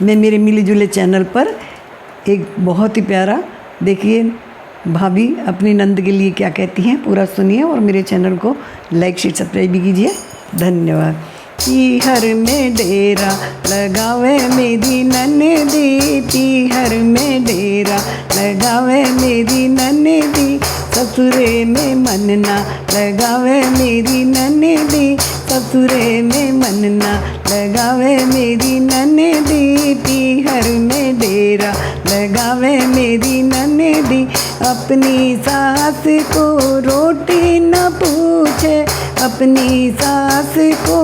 मैं मेरे मिले जुले चैनल पर एक बहुत ही प्यारा, देखिए भाभी अपनी नंद के लिए क्या कहती हैं, पूरा सुनिए और मेरे चैनल को लाइक शेयर सब्सक्राइब भी कीजिए। धन्यवाद। पीहर में डेरा लगावे मेरी ननदी, पीहर में डेरा लगावे मेरी ननदी, ससुरे में मनना लगावे मेरी ननदी, ससुरे में मनना लगावे मेरी ननदी, पीहर में डेरा लगावे मेरी ननदी, अपनी सास को रोटी न पूछे, अपनी सास को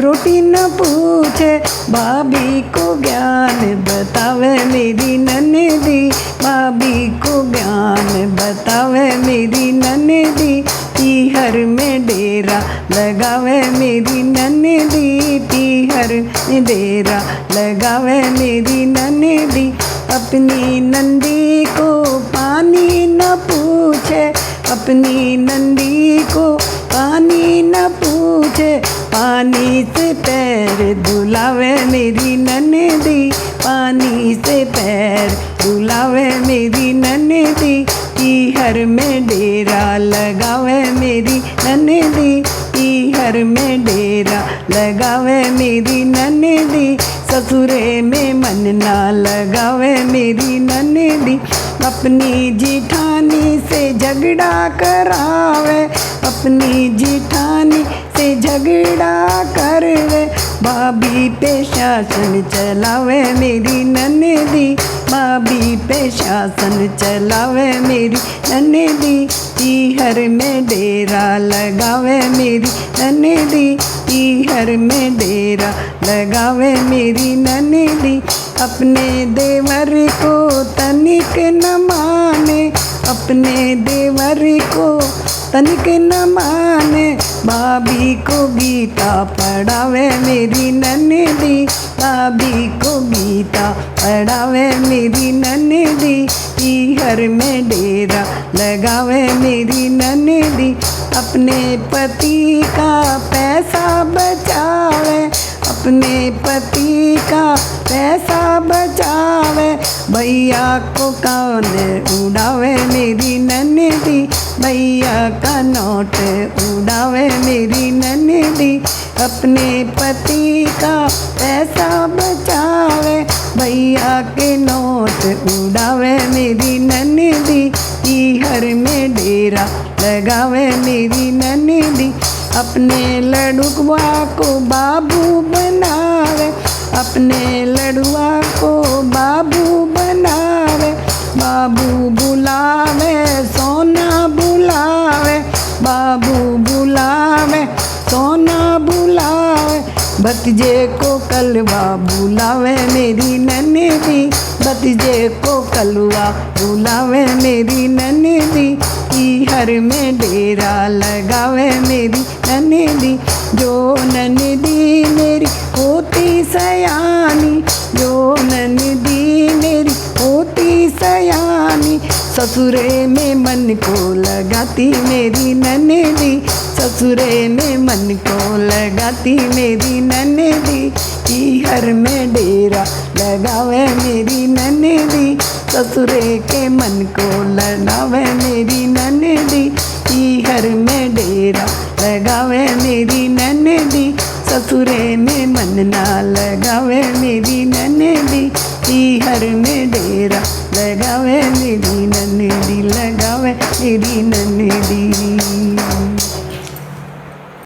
रोटी न पूछे, भाभी को ज्ञान बतावे मेरी ननदी, भाभी को ज्ञान बतावे मेरी ननदी, पीहर में डेरा लगावे मेरी ननदी, पीहर में डेरा लगावे मेरी ननदी, अपनी नंदी को पानी न पूछे, अपनी नंदी को पानी न पूछे, पानी से पैर धुलावे मेरी ननदी, पानी से पैर धुलावे मेरी ननदी, पीहर में डेरा लगावे मेरी ननदी, पीहर में डेरा लगावे मेरी ननदी, ससुरे में मन ना लगावे मेरी ननदी, अपनी जिठानी से झगड़ा करावे, अपनी जिठानी से झगड़ा करवे, भाभी पे शासन चलावे मेरी ननदी, भाभी पे शासन चलावे मेरी ननदी, पीहर में डेरा लगावे मेरी ननदी, पीहर में डेरा लगावे मेरी ननदी, अपने देवर को तनिक न माने, अपने देवर को तनिक न माने, भाभी को गीता पढ़ावे मेरी ननदी, भाभी को गीता पढ़ावे मेरी ननदी, पीहर में डेरा लगावे मेरी ननदी, अपने पति का पैसा बचावे, अपने पति का पैसा बचावे, भैया को कौन उड़ावे मेरी ननदी, भैया का नोट उड़ावे मेरी ननदी, अपने पति का पैसा बचावे, भैया के नोट उड़ावे मेरी ननदी, पीहर में डेरा लगावे मेरी ननदी, अपने लड़ुआ को बाबू बनावे, अपने लड़ुआ को बाबू बनावे, बाबू बुलावे सोना बुलावे, बाबू बुलावे सोना बुलावे, भतीजे को कलवा बुलावे मेरी ननदी, भतीजे को कलवा बुलावे मेरी ननदी, पीहर में डेरा लगावे मेरी ननदी, जो ननदी मेरी होती सयानी, जो ननदी मेरी होती सयानी, ससुरे में मन को लगाती मेरी ननदी, ससुरे में मन को लगाती मेरी ननदी, पीहर में डेरा लगावे मेरी ननदी, ससुरे के मन को लगावे मेरी ननदी, पीहर में डेरा लगावे मेरी ननदी, ससुरे में मन ना लगावे मेरी ननदी, पीहर में डेरा लगावे मेरी ननदी, लगावे मेरी ननदी।